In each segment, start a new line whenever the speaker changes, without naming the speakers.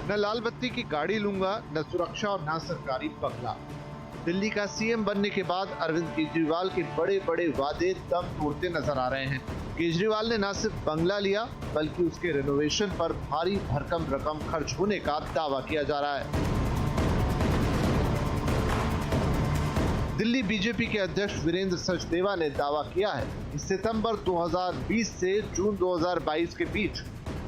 न लाल बत्ती की गाड़ी लूंगा, न सुरक्षा और न सरकारी बंगला। दिल्ली का सीएम बनने के बाद अरविंद केजरीवाल के बड़े बड़े वादे दम तोड़ते नजर आ रहे हैं। केजरीवाल ने न सिर्फ बंगला लिया बल्कि उसके रेनोवेशन पर भारी भरकम रकम खर्च होने का दावा किया जा रहा है। दिल्ली बीजेपी के अध्यक्ष वीरेंद्र सचदेवा ने दावा किया है कि सितंबर 2020 से जून 2022 के बीच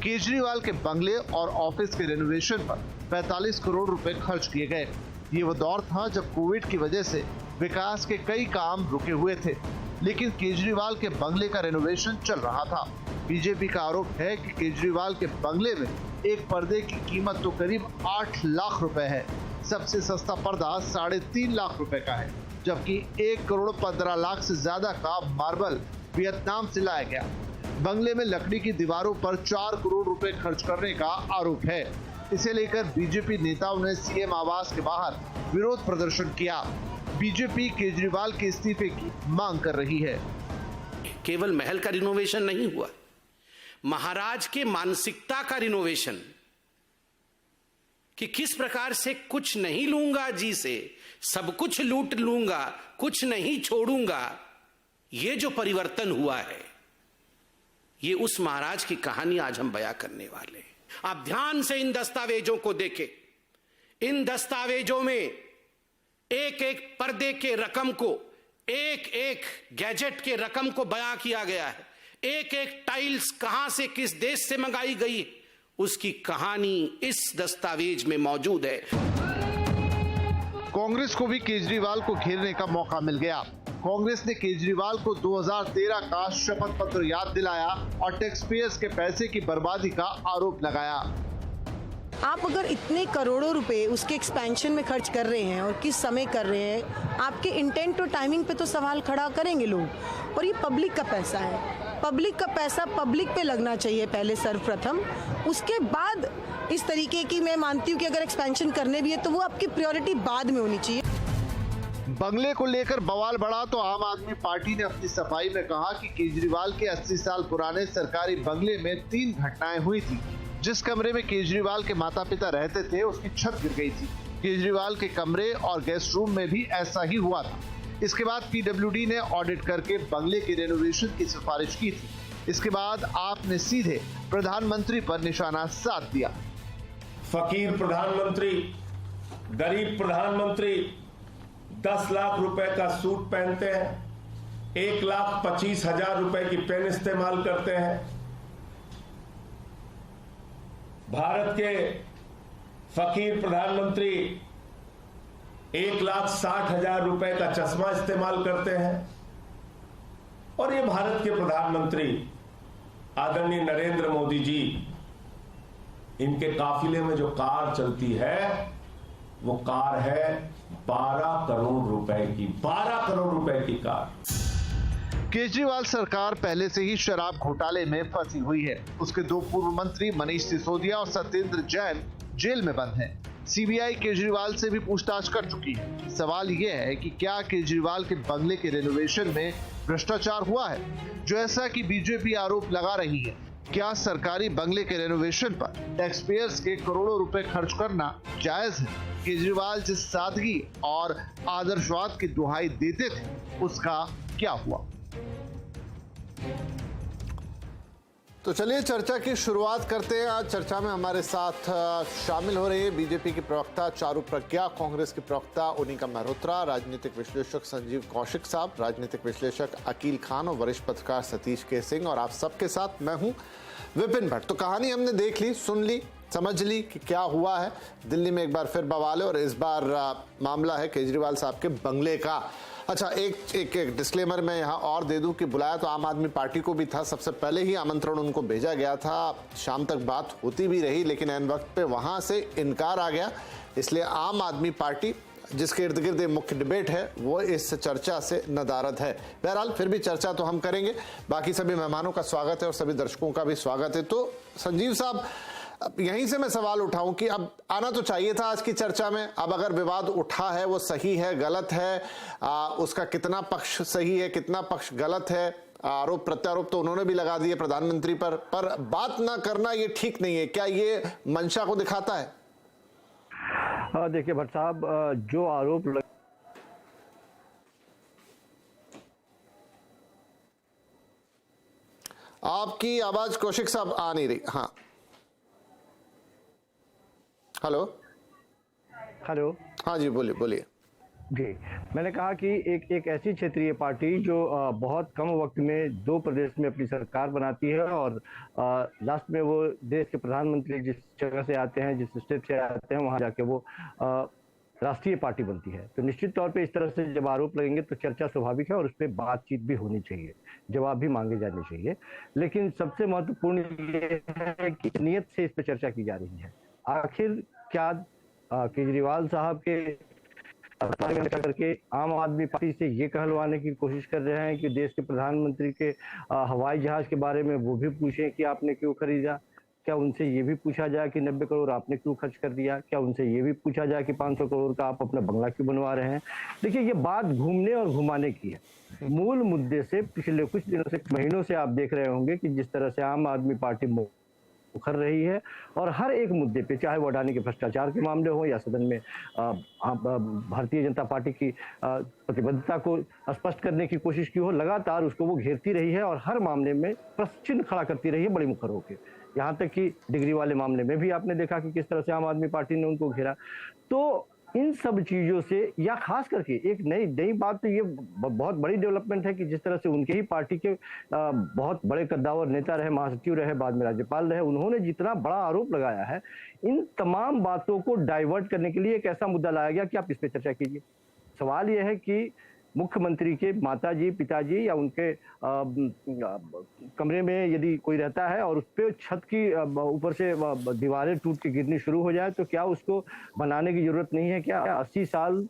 केजरीवाल के बंगले और ऑफिस के रेनोवेशन पर 45 करोड़ रुपए खर्च किए गए। ये वो दौर था जब कोविड की वजह से विकास के कई काम रुके हुए थे, लेकिन केजरीवाल के बंगले का रेनोवेशन चल रहा था। बीजेपी का आरोप है कि केजरीवाल के बंगले में एक पर्दे की कीमत तो करीब 8 लाख रुपए है। सबसे सस्ता पर्दा 3.5 लाख रुपए का है, जबकि 1 करोड़ 15 लाख से ज्यादा का मार्बल वियतनाम से लाया गया। बंगले में लकड़ी की दीवारों पर 4 करोड़ रुपए खर्च करने का आरोप है। इसे लेकर बीजेपी नेताओं ने सीएम आवास के बाहर विरोध प्रदर्शन किया। बीजेपी केजरीवाल के इस्तीफे की मांग कर रही है।
केवल महल का रिनोवेशन नहीं हुआ, महाराज के मानसिकता का रिनोवेशन, कि किस प्रकार से कुछ नहीं लूंगा जी से, सब कुछ लूट लूंगा, कुछ नहीं छोड़ूंगा। ये जो परिवर्तन हुआ है, ये उस महाराज की कहानी आज हम बयां करने वाले हैं। आप ध्यान से इन दस्तावेजों को देखें। इन दस्तावेजों में एक एक पर्दे के रकम को, एक एक गैजेट के रकम को बयां किया गया है। एक एक टाइल्स कहां से किस देश से मंगाई गई, उसकी कहानी इस दस्तावेज में मौजूद है।
कांग्रेस को भी केजरीवाल को घेरने का मौका मिल गया। कांग्रेस ने केजरीवाल को 2013 का शपथ पत्र याद दिलाया और टैक्स पेयर्स के पैसे की बर्बादी का आरोप लगाया।
आप अगर इतने करोड़ों रुपए उसके एक्सपेंशन में खर्च कर रहे हैं और किस समय कर रहे हैं, आपके इंटेंट और टाइमिंग पे तो सवाल खड़ा करेंगे लोग। और ये पब्लिक का पैसा है, पब्लिक का पैसा पब्लिक पे लगना चाहिए पहले सर्वप्रथम। उसके बाद इस तरीके की मैं मानती हूँ कि अगर एक्सपेंशन करने भी है तो वो आपकी प्रायोरिटी बाद में होनी चाहिए।
बंगले को लेकर बवाल बढ़ा तो आम आदमी पार्टी ने अपनी सफाई में कहा कि केजरीवाल के 80 साल पुराने सरकारी बंगले में 3 घटनाएं हुई थी। जिस कमरे में केजरीवाल के माता पिता रहते थे उसकी छत गिर गई थी। केजरीवाल के कमरे और गेस्ट रूम में भी ऐसा ही हुआ था। इसके बाद पीडब्ल्यूडी ने ऑडिट करके बंगले के रेनोवेशन की सिफारिश की थी। इसके बाद आपने सीधे प्रधानमंत्री पर निशाना साध दिया।
फकीर प्रधानमंत्री, गरीब प्रधानमंत्री 10 लाख रुपए का सूट पहनते हैं, 1,25,000 रुपए की पेन इस्तेमाल करते हैं। भारत के फकीर प्रधानमंत्री 1,60,000 रुपए का चश्मा इस्तेमाल करते हैं। और ये भारत के प्रधानमंत्री आदरणीय नरेंद्र मोदी जी, इनके काफिले में जो कार चलती है वो कार है 12 करोड़ रुपए की, 12 करोड़ रुपए की कार।
केजरीवाल सरकार पहले से ही शराब घोटाले में फंसी हुई है। उसके 2 पूर्व मंत्री मनीष सिसोदिया और सत्येंद्र जैन जेल में बंद हैं। सीबीआई केजरीवाल से भी पूछताछ कर चुकी है। सवाल यह है कि क्या केजरीवाल के बंगले के रेनोवेशन में भ्रष्टाचार हुआ है, जो ऐसा कि बीजेपी आरोप लगा रही है। क्या सरकारी बंगले के रेनोवेशन पर टैक्स पेयर्स के करोड़ों रुपए खर्च करना जायज है? केजरीवाल जिस सादगी और आदर्शवाद की दुहाई देते थे, उसका क्या हुआ?
तो चलिए चर्चा की शुरुआत करते हैं। आज चर्चा में हमारे साथ शामिल हो रहे हैं बीजेपी की प्रवक्ता चारू प्रज्ञा, कांग्रेस की प्रवक्ता ओनिका मल्होत्रा, राजनीतिक विश्लेषक संजीव कौशिक साहब, राजनीतिक विश्लेषक अकील खान और वरिष्ठ पत्रकार सतीश के सिंह, और आप सबके साथ मैं हूं विपिन भट्ट। तो कहानी हमने देख ली, सुन ली, समझ ली कि क्या हुआ है। दिल्ली में एक बार फिर बवाल है और इस बार मामला है केजरीवाल साहब के बंगले का। अच्छा, एक डिस्क्लेमर मैं यहाँ और दे दूं कि बुलाया तो आम आदमी पार्टी को भी था। सबसे पहले ही आमंत्रण उनको भेजा गया था, शाम तक बात होती भी रही, लेकिन ऐन वक्त पे वहाँ से इनकार आ गया। इसलिए आम आदमी पार्टी, जिसके इर्द गिर्द मुख्य डिबेट है, वो इस चर्चा से नदारद है। बहरहाल फिर भी चर्चा तो हम करेंगे। बाकी सभी मेहमानों का स्वागत है और सभी दर्शकों का भी स्वागत है। तो संजीव साहब, अब यहीं से मैं सवाल उठाऊं कि अब आना तो चाहिए था आज की चर्चा में। अब अगर विवाद उठा है, वो सही है, गलत है, उसका कितना पक्ष सही है, कितना पक्ष गलत है, आरोप प्रत्यारोप तो उन्होंने भी लगा दिए प्रधानमंत्री पर बात ना करना ये ठीक नहीं है। क्या ये मंशा को दिखाता है?
हाँ देखिए भट्ट साहब, जो आरोप
आपकी आवाज कौशिक साहब आ नहीं रही। हाँ, हेलो।
हेलो,
हाँ जी, बोलिए बोलिए।
जी, मैंने कहा कि एक ऐसी क्षेत्रीय पार्टी जो बहुत कम वक्त में 2 प्रदेश में अपनी सरकार बनाती है और लास्ट में वो देश के प्रधानमंत्री जिस जगह से आते हैं, जिस स्टेट से आते हैं, वहां जाके वो राष्ट्रीय पार्टी बनती है। तो निश्चित तौर पे इस तरह से जब आरोप लगेंगे तो चर्चा स्वाभाविक है और उस पर बातचीत भी होनी चाहिए, जवाब भी मांगे जाने चाहिए। लेकिन सबसे महत्वपूर्ण ये है कि नीयत से इस पर चर्चा की जा रही है। आखिर क्या केजरीवाल साहब के करके आम आदमी पार्टी से ये कहलवाने की कोशिश कर रहे हैं कि देश के प्रधानमंत्री के हवाई जहाज के बारे में वो भी पूछें कि आपने क्यों खरीदा? क्या उनसे ये भी पूछा जाए कि 90 करोड़ आपने क्यों खर्च कर दिया? क्या उनसे ये भी पूछा जाए कि 500 करोड़ का आप अपना बंगला क्यों बनवा रहे हैं? देखिए, ये बात घूमने और घुमाने की है। मूल मुद्दे से पिछले कुछ दिनों से, महीनों से आप देख रहे होंगे कि जिस तरह से आम आदमी पार्टी उखड़ रही है और हर एक मुद्दे पे, चाहे वो अडानी के भ्रष्टाचार के मामले हो या सदन में भारतीय जनता पार्टी की प्रतिबद्धता को स्पष्ट करने की कोशिश की हो, लगातार उसको वो घेरती रही है और हर मामले में प्रश्न चिन्ह खड़ा करती रही है बड़ी मुखर होकर। यहाँ तक कि डिग्री वाले मामले में भी आपने देखा कि किस तरह से आम आदमी पार्टी ने उनको घेरा। तो इन सब चीजों से, या खास करके एक नई बात, तो ये बहुत बड़ी डेवलपमेंट है कि जिस तरह से उनके ही पार्टी के बहुत बड़े कद्दावर नेता रहे, महासचिव रहे, बाद में राज्यपाल रहे, उन्होंने जितना बड़ा आरोप लगाया है, इन तमाम बातों को डाइवर्ट करने के लिए एक ऐसा मुद्दा लाया गया कि आप इस पर चर्चा कीजिए। सवाल यह है कि मुख्यमंत्री के माताजी, पिताजी या उनके कमरे में यदि कोई रहता है और उस पर छत की ऊपर से दीवारें टूट के गिरनी शुरू हो जाए, तो क्या उसको बनाने की जरूरत नहीं है? क्या 80 साल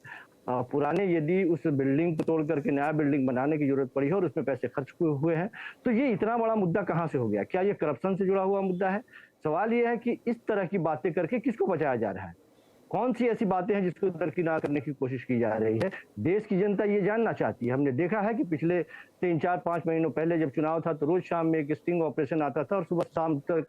पुराने यदि उस बिल्डिंग को तोड़ करके नया बिल्डिंग बनाने की जरूरत पड़ी है और उसमें पैसे खर्च हुए हैं, तो ये इतना बड़ा मुद्दा कहाँ से हो गया? क्या ये करप्शन से जुड़ा हुआ मुद्दा है? सवाल ये है कि इस तरह की बातें करके किसको बचाया जा रहा है? कौन सी ऐसी बातें हैं जिसको दरकिनार करने की कोशिश की जा रही है? देश की जनता ये जानना चाहती है। हमने देखा है कि पिछले 3, 4, 5 महीनों पहले जब चुनाव था तो रोज शाम में एक स्टिंग ऑपरेशन आता था और सुबह शाम तक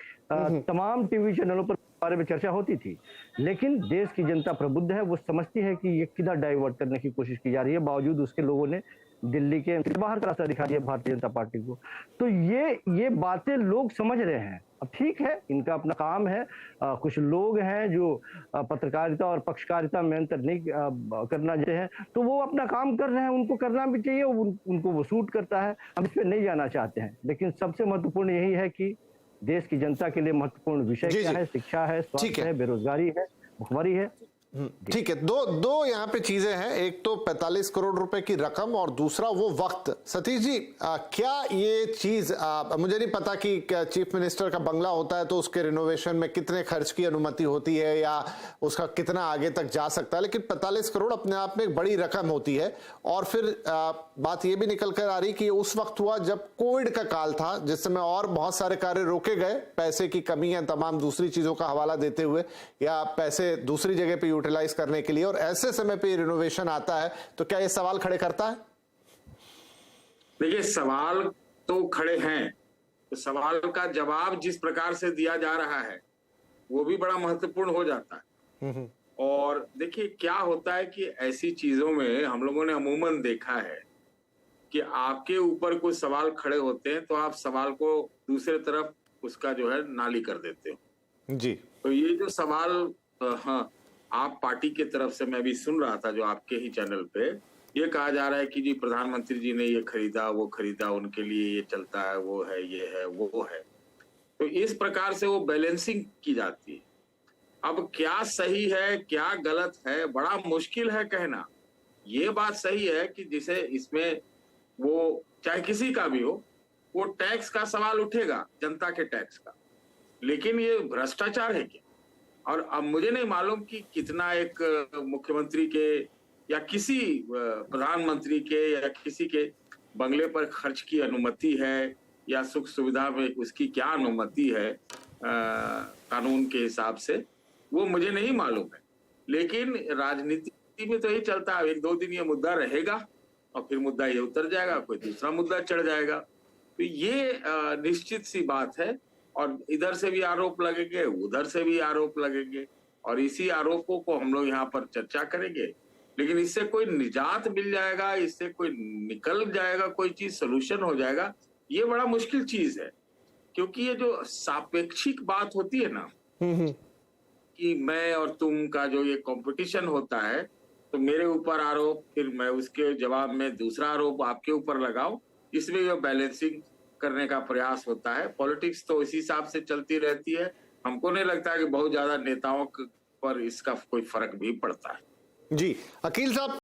तमाम टीवी चैनलों पर बारे में चर्चा होती थी। लेकिन देश की जनता प्रबुद्ध है, वो समझती है कि ये किधर डाइवर्ट करने की कोशिश की जा रही है। बावजूद उसके लोगों ने दिल्ली के बाहर का रास्ता दिखा दिया भारतीय जनता पार्टी को। तो ये बातें लोग समझ रहे हैं। अब ठीक है, इनका अपना काम है। कुछ लोग हैं जो पत्रकारिता और पक्षकारिता में अंतर नहीं करना चाहते हैं, तो वो अपना काम कर रहे हैं, उनको करना भी चाहिए, उनको वो सूट करता है। हम इस पर नहीं जाना चाहते हैं, लेकिन सबसे महत्वपूर्ण यही है कि देश की जनता के लिए महत्वपूर्ण विषय क्या है? शिक्षा है, स्वास्थ्य है, बेरोजगारी है, भुखमरी है।
ठीक है, दो यहाँ पे चीजें हैं। एक तो 45 करोड़ रुपए की रकम और दूसरा वो वक्त। सतीश जी, क्या ये चीज, मुझे नहीं पता कि चीफ मिनिस्टर का बंगला होता है तो उसके रिनोवेशन में कितने खर्च की अनुमति होती है या उसका कितना आगे तक जा सकता है, लेकिन 45 करोड़ अपने आप में एक बड़ी रकम होती है। और फिर बात ये भी निकल कर आ रही कि उस वक्त हुआ जब कोविड का काल था, जिस समय और बहुत सारे कार्य रोके गए, पैसे की कमी या तमाम दूसरी चीजों का हवाला देते हुए, या पैसे दूसरी जगह पे यूटिलाइज करने के लिए, और ऐसे समय पे रिनोवेशन आता है, तो क्या ये सवाल खड़े करता है?
देखिए, सवाल तो खड़े हैं, तो सवाल का जवाब जिस प्रकार से दिया जा रहा है वो भी बड़ा महत्वपूर्ण हो जाता है। और देखिए क्या होता है कि ऐसी चीजों में हम लोगों ने अमूमन देखा है कि आपके ऊपर कुछ सवाल खड़े होते हैं तो आप सवाल को दूसरे तरफ उसका जो है नाली कर देते हो
जी।
तो ये जो सवाल हाँ, आप पार्टी के तरफ से मैं भी सुन रहा था जो आपके ही चैनल पे ये कहा जा रहा है कि जी प्रधानमंत्री जी ने ये खरीदा, वो खरीदा, उनके लिए ये चलता है, वो है, ये है, वो है। तो इस प्रकार से वो बैलेंसिंग की जाती है। अब क्या सही है क्या गलत है बड़ा मुश्किल है कहना। ये बात सही है कि जिसे इसमें वो चाहे किसी का भी हो, वो टैक्स का सवाल उठेगा, जनता के टैक्स का, लेकिन ये भ्रष्टाचार है क्या? और अब मुझे नहीं मालूम कि कितना एक मुख्यमंत्री के या किसी प्रधानमंत्री के या किसी के बंगले पर खर्च की अनुमति है या सुख सुविधा में उसकी क्या अनुमति है कानून के हिसाब से, वो मुझे नहीं मालूम है। लेकिन राजनीति में तो यही चलता है, 1-2 दिन ये मुद्दा रहेगा और फिर मुद्दा ये उतर जाएगा, कोई दूसरा मुद्दा चढ़ जाएगा। तो ये निश्चित सी बात है। और इधर से भी आरोप लगेंगे, उधर से भी आरोप लगेंगे। और इसी आरोपों को हम लोग यहाँ पर चर्चा करेंगे। लेकिन इससे कोई निजात मिल जाएगा, इससे कोई निकल जाएगा, कोई चीज सोल्यूशन हो जाएगा, ये बड़ा मुश्किल चीज है। क्योंकि ये जो सापेक्षिक बात होती है ना, कि मैं और तुम का जो ये कंपटीशन होता है, तो मेरे ऊपर आरोप, फिर मैं उसके जवाब में दूसरा आरोप आपके ऊपर लगाऊं, इसमें ये बैलेंसिंग करने का प्रयास होता है। पॉलिटिक्स तो इसी हिसाब से चलती रहती है। हमको नहीं लगता कि बहुत ज्यादा नेताओं पर इसका कोई फर्क भी पड़ता है।
जी, अकील साहब